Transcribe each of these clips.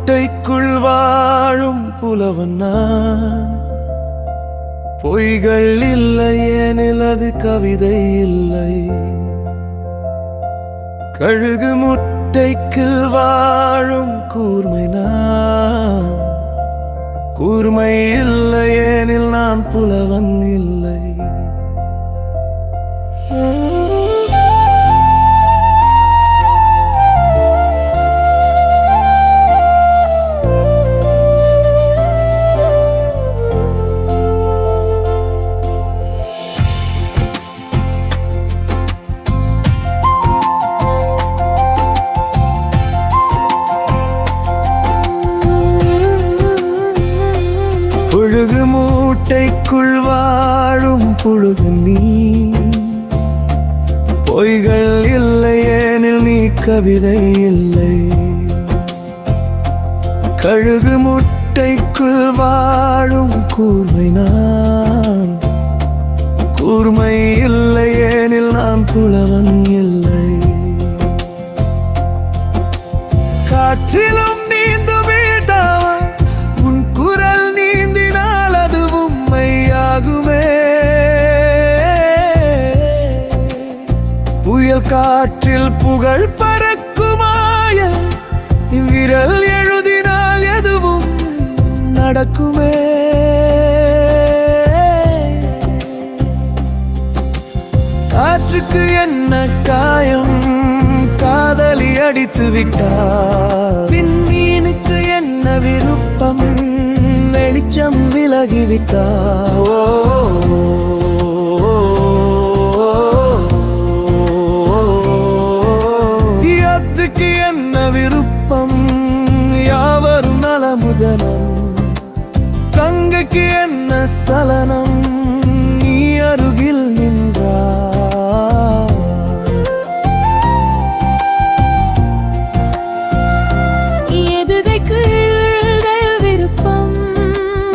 மூட்டைக்குள் வாழும் புலவன் நான். பொய்கள் இல்லை எனில் அது கவிதை இல்லை. கழுகு முட்டைக்கு வாழும் கூர்மை நான். கூர்மை இல்லை எனில் நான் புலவன் இல்லை. புழுகு மூட்டைக்குள் வாழும் புழுகு நீ. பொய்கள் இல்லை எனில் நீ கவிதை இல்லை. கழுகு முட்டைக்குள் வாழும் கூர்மை நான். கூர்மை இல்லை எனில் நான் புலவன் இல்லை. காற்றிலும் நீந்து வீட்டான் உன் குரல் நீந்தினால் அது உண்மையாகுமே. புயல் காற்றில் புகழ் பறக்குமாய விரல் எழுதினால் எதுவும் நடக்குமே. காற்றுக்கு என்ன காயம் காதலி அடித்து விட்டார். விண்மீனுக்கு என்ன விருப்பம் வெளிச்சம் விலகிவிட்டார். யத்துக்கு என்ன விருப்பம் யாவரும் நலமுதனம். கங்கைக்கு என்ன சலனம் நீ அருகில் நின்றார். எதுதைக்கு விருப்பம்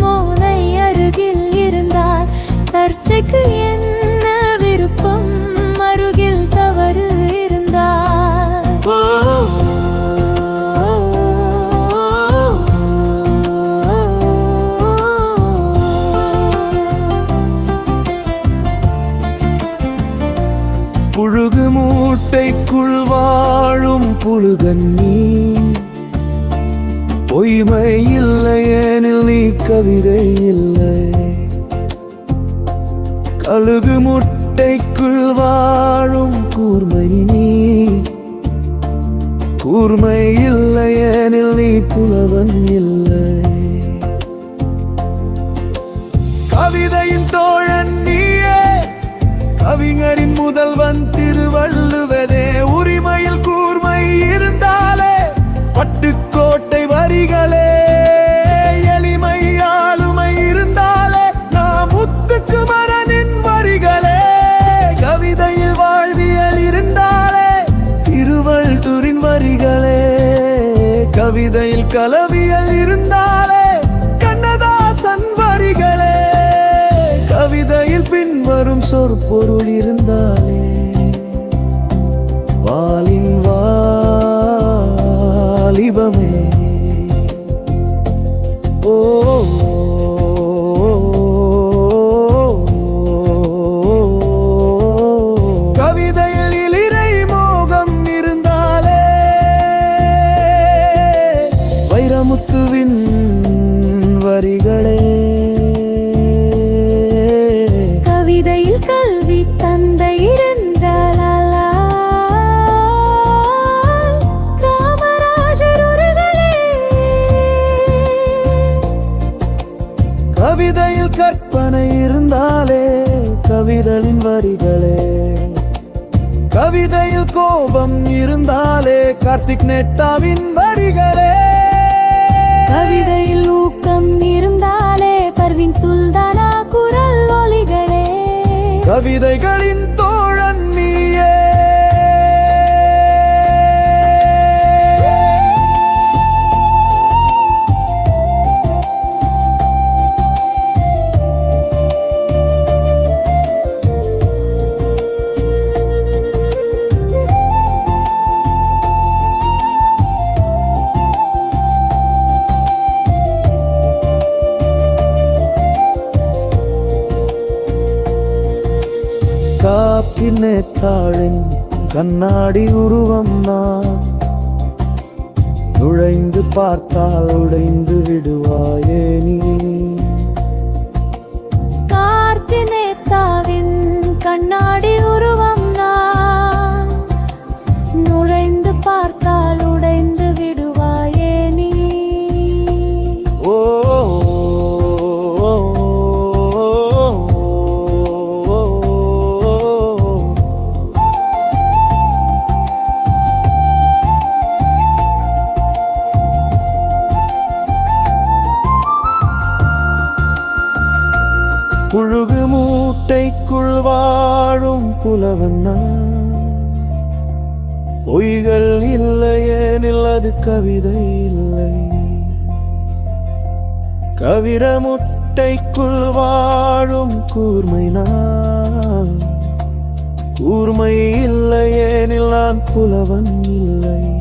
மோனை அருகில் இருந்தால். சர்ச்சைக்கு என்ன விருப்பம் அருகில் தவறு இருந்தால். புழுகு மூட்டைக்குள் வாழும் புழுகன் நீ. பொய்மை இல்லை எனில் நீ கவிதை இல்லை. கழுகு முட்டைக்குள் வாழும் கூர்மை நீ. கூர்மை இல்லை எனில் நீ புலவன் இல்லை. கவிதையின் தோழன் நீயே. கவிஞரின் முதல்வன் திருவள்ளுவதே. உரிமையில் கூர்மை இருந்தாலே பட்டுக்கோட்டை வரிகளே. எளிமை ஆளுமை இருந்தாலே நாம் முத்துக்குமரனின் வரிகளே. கவிதையில் வாழ்வியல் இருந்தாலே திருவள்ளுவரின் வரிகளே. கவிதையில் கலவியல் இருந்தாலே கண்ணதாசன் வரிகளே. கவிதையில் பின்வரும் சொற்பொருள் இருந்தாலே வாலின் வாலிபமே. ஓ கவிதையில் இலிரை மோகம் இருந்தாலே வைரமுத்துவின் வரிகளே. கவிதையில் கல்வி தந்தை இருந்தால் காமராஜர் உருகளே. கவிதையில் கற்பனை இருந்தாலே கவிதையின் வரிகளே. கவிதையில் கோபம் இருந்தாலே கார்த்திக் நேத்தாவின் வரிகளே. கவிதையில் ஊக்கம் இருந்தாலே பர்வீன் சுல்தானா குரல் ஒலிகளே. கவிதைகளின் தோழன் நீயே. கார்த்தினேத்தாளின் கண்ணாடி உருவம் நான். நுழைந்து பார்த்தால் உடைந்து விடுவாயே நீ. கார்த்தினேத்தாவின் கண்ணாடி உருவம் நான். நுழைந்து பார்த்தால் உடைந்து விடுவாயே நீ. ஓ புழுகு மூட்டைக்குள் வாழும் புலவன் நான். பொய்கள் இல்லையேனில் அது கவிதை இல்லை. கவிர முட்டைக்குள் வாழும் கூர்மை நான். கூர்மை இல்லையேனில் நான் புலவன் இல்லை.